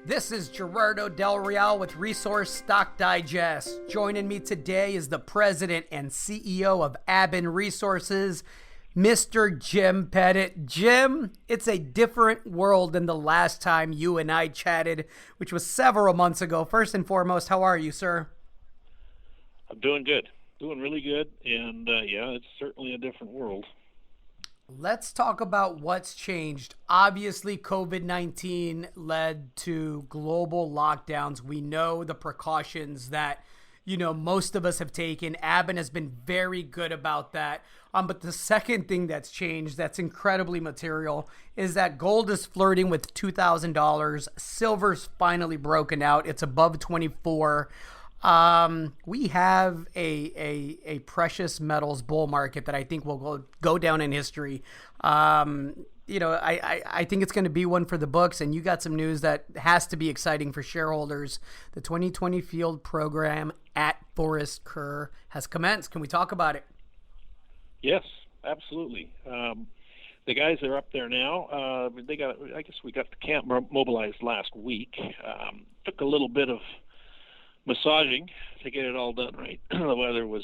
This is Gerardo Del Real with Resource Stock Digest. Joining me today is the president and CEO of Aben Resources, Mr. Jim Pettit. Jim, it's a different world than the last time you and I chatted, which was several months ago. First and foremost, how are you, sir? I'm doing good. Doing really good. And yeah, it's certainly a different world. Let's talk about what's changed. Obviously, COVID-19 led to global lockdowns. We know the precautions that, most of us have taken. Aben has been very good about that. But the second thing that's changed that's incredibly material is that gold is flirting with $2,000. Silver's finally broken out. It's above 24. We have a precious metals bull market that I think will go down in history. I think it's going to be one for the books, and you got some news that has to be exciting for shareholders. The 2020 field program at Forest Kerr has commenced. Can we talk about it? Yes, absolutely. The guys are up there now. I guess we got the camp mobilized last week. Took a little bit of massaging to get it all done right. The weather was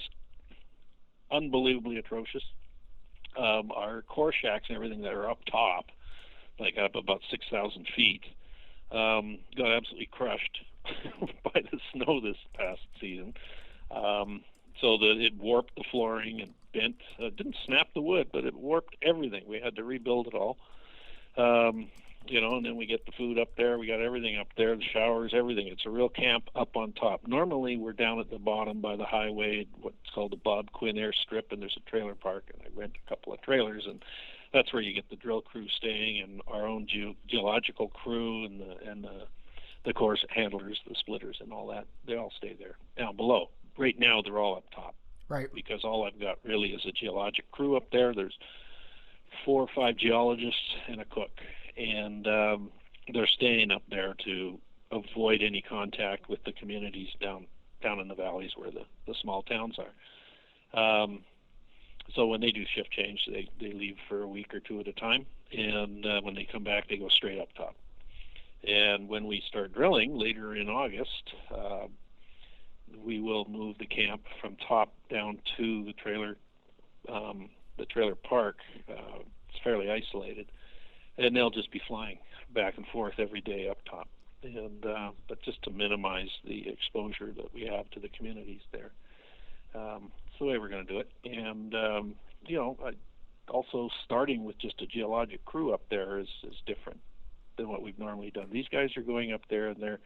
unbelievably atrocious. Our core shacks and everything that are up top, like up about 6,000 feet, got absolutely crushed by the snow this past season. So that it warped the flooring and bent. Didn't snap the wood, but it warped everything. We had to rebuild it all. And then we get the food up there. We got everything up there, the showers, everything. It's a real camp up on top. Normally, we're down at the bottom by the highway, what's called the Bob Quinn Airstrip, and there's a trailer park, and I rent a couple of trailers, and that's where you get the drill crew staying and our own geological crew and the course handlers, the splitters, and all that. They all stay there. Down below. Right now, they're all up top. Right. Because all I've got really is a geologic crew up there. There's 4 or 5 geologists and a cook. And they're staying up there to avoid any contact with the communities down in the valleys where the small towns are. So when they do shift change, they leave for a week or 2 at a time, and when they come back, they go straight up top. And when we start drilling later in August, we will move the camp from top down to the trailer park. It's fairly isolated. And they'll just be flying back and forth every day up top, but just to minimize the exposure that we have to the communities there. It's the way we're going to do it. And also starting with just a geologic crew up there is different than what we've normally done. These guys are going up there and they're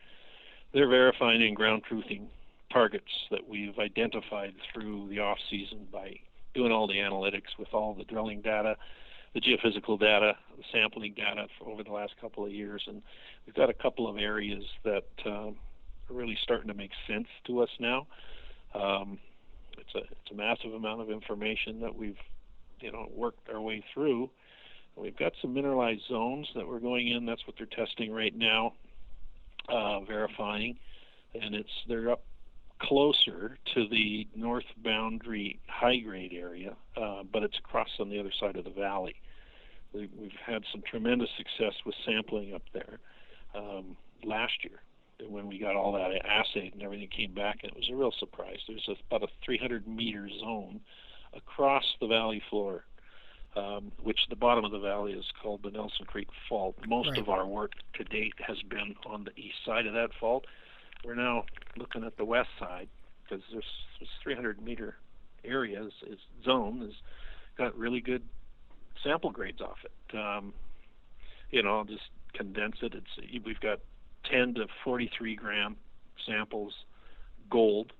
verifying and ground truthing targets that we've identified through the off season by doing all the analytics with all the drilling data, the geophysical data, the sampling data over the last couple of years, and we've got a couple of areas that are really starting to make sense to us now. It's a massive amount of information that we've worked our way through. We've got some mineralized zones that we're going in. That's what they're testing right now, verifying, and they're up closer to the north boundary high-grade area, but it's across on the other side of the valley. We've had some tremendous success with sampling up there last year when we got all that assayed and everything came back, and it was a real surprise. There's about a 300-meter zone across the valley floor, which the bottom of the valley is called the Nelson Creek Fault. Most of our work to date has been on the east side of that fault. We're now looking at the west side because this 300-meter area zone has got really good sample grades off it. I'll just condense it. We've got 10 to 43 gram samples gold,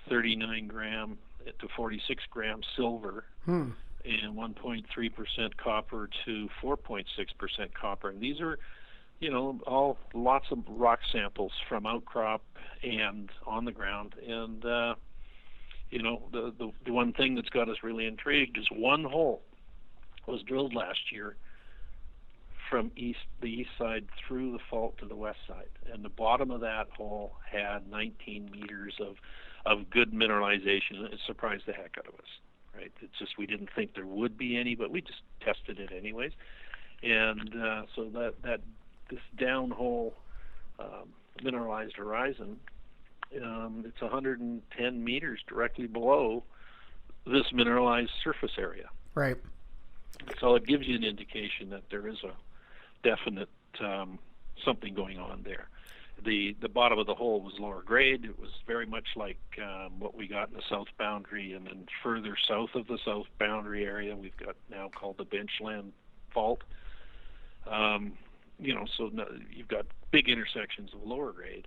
39 gram to 46 gram silver, and 1.3% copper to 4.6% copper. And these are all lots of rock samples from outcrop and on the ground. And, the one thing that's got us really intrigued is one hole was drilled last year from the east side through the fault to the west side. And the bottom of that hole had 19 meters of good mineralization. It surprised the heck out of us, right? It's just we didn't think there would be any, but we just tested it anyways. And so that this downhole mineralized horizon, it's 110 meters directly below this mineralized surface area. Right. So it gives you an indication that there is a definite something going on there. The bottom of the hole was lower grade. It was very much like what we got in the south boundary, and then further south of the south boundary area, we've got now called the Benchland Fault. So you've got big intersections of lower grade.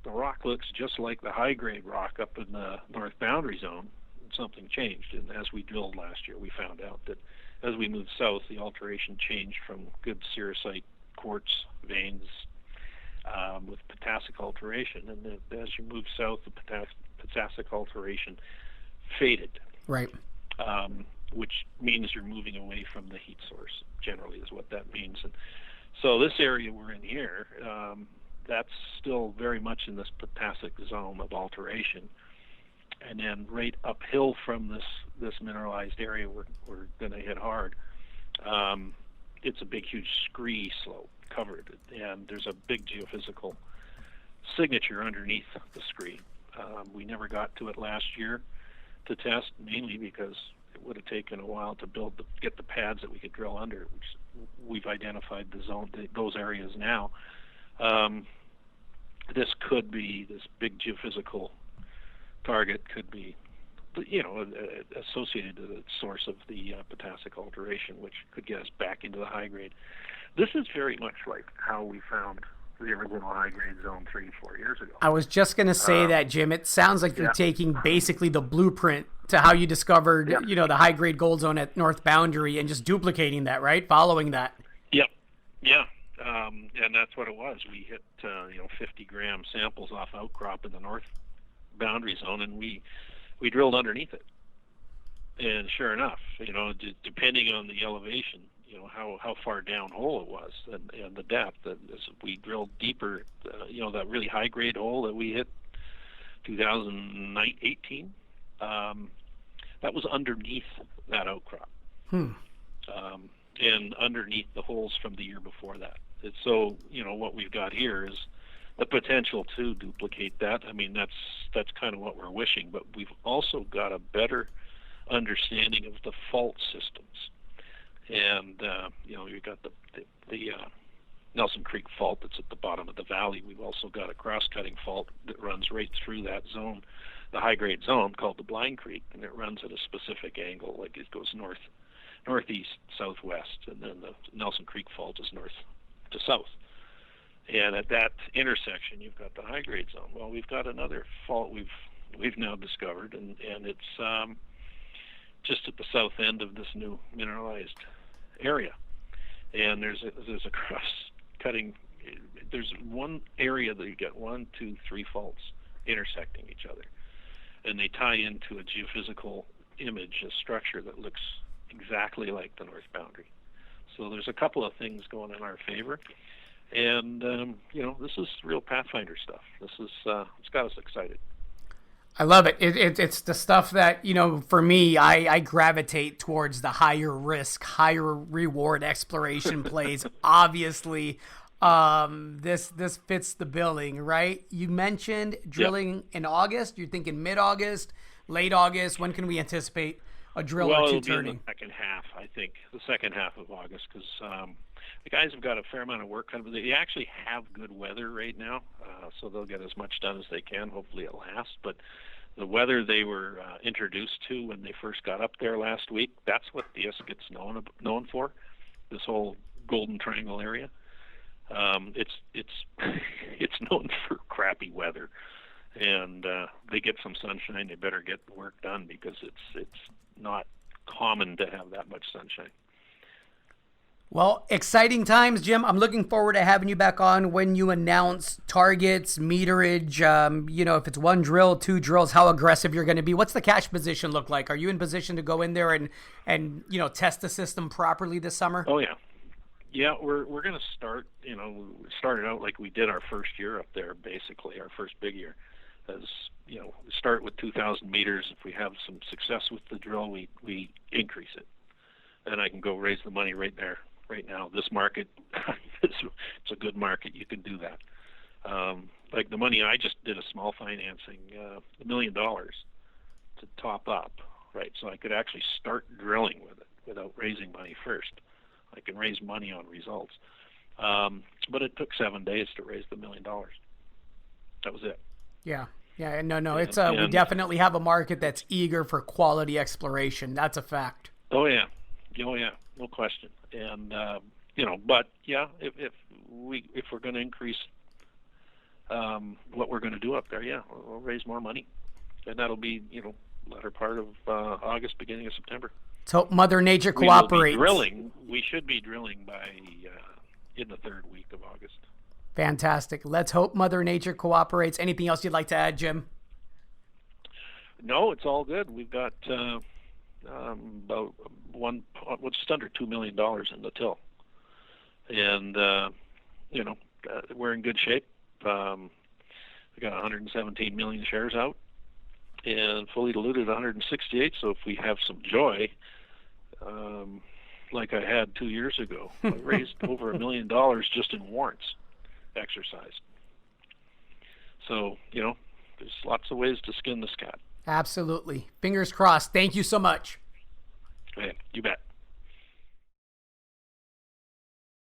The rock looks just like the high grade rock up in the north boundary zone. Something changed, and as we drilled last year, we found out that as we moved south, the alteration changed from good sericite quartz veins with potassic alteration, and as you move south, the potassic alteration faded. Right. Which means you're moving away from the heat source, generally is what that means. And so this area we're in here, that's still very much in this potassic zone of alteration. And then right uphill from this mineralized area we're going to hit hard, it's a big, huge scree slope covered, and there's a big geophysical signature underneath the scree. We never got to it last year to test, mainly because it would have taken a while to get the pads that we could drill under, which we've identified those areas now. This could be, this big geophysical target could be, associated to the source of the potassic alteration, which could get us back into the high grade. This is very much like how we found the original high grade zone 3-4 years ago. I was just going to say that, Jim. It sounds like you're taking basically the blueprint to how you discovered, the high grade gold zone at North Boundary and just duplicating that, right? Following that. Yep. Yeah. And that's what it was. We hit, 50-gram samples off outcrop in the North Boundary zone, and we drilled underneath it. And sure enough, depending on the elevation, how far down hole it was and the depth, as we drilled deeper, that really high grade hole that we hit 2018, that was underneath that outcrop. And underneath the holes from the year before that. It's so, what we've got here is the potential to duplicate that. I mean, that's kind of what we're wishing, but we've also got a better understanding of the fault systems. And, you've got the Nelson Creek fault that's at the bottom of the valley. We've also got a cross-cutting fault that runs right through that zone, the high-grade zone called the Blind Creek, and it runs at a specific angle, like it goes northeast, southwest, and then the Nelson Creek fault is north to south. And at that intersection, you've got the high-grade zone. Well, we've got another fault we've now discovered, and it's just at the south end of this new mineralized area. And there's a cross-cutting. There's one area that you get 1, 2, 3 faults intersecting each other, and they tie into a geophysical image, a structure that looks exactly like the North Boundary. So there's a couple of things going in our favor. And, this is real Pathfinder stuff. This is, it's got us excited. I love it. It's the stuff that, for me, I gravitate towards the higher risk, higher reward exploration plays. Obviously, this fits the billing, right? You mentioned drilling in August. You're thinking mid-August, late August. When can we anticipate a drill or two turning? It'll be in the second half, I think, the second half of August, because the guys have got a fair amount of work. They actually have good weather right now, so they'll get as much done as they can. Hopefully it lasts. But the weather they were introduced to when they first got up there last week, that's what the gets known for, this whole Golden Triangle area. It's known for crappy weather. And they get some sunshine, they better get the work done, because it's not common to have that much sunshine. Well, exciting times, Jim. I'm looking forward to having you back on when you announce targets, meterage, if it's 1 drill, 2 drills, how aggressive you're going to be. What's the cash position look like? Are you in position to go in there and test the system properly this summer? Oh, yeah. Yeah, we're going to start, we started out like we did our first year up there, basically, our first big year. As start with 2,000 meters. If we have some success with the drill, we increase it, and I can go raise the money right there, right now. This market, it's a good market. You can do that. Like the money, I just did a small financing, $1 million to top up, right? So I could actually start drilling with it without raising money first. I can raise money on results. But it took 7 days to raise the $1 million. That was it. Yeah. Yeah. No. It's we definitely have a market that's eager for quality exploration. That's a fact. Oh yeah. No question. And but yeah, if we're going to increase what we're going to do up there, yeah, we'll raise more money, and that'll be latter part of August, beginning of September. Let's hope Mother Nature cooperates. We should be drilling by in the third week of August. Fantastic. Let's hope Mother Nature cooperates. Anything else you'd like to add, Jim? No, it's all good. We've got about just under $2 million in the till, and we're in good shape. We got 117 million shares out, and fully diluted 168. So if we have some joy, like I had 2 years ago, I raised over $1 million just in warrants exercised. So there's lots of ways to skin this cat. Absolutely. Fingers crossed. Thank you so much.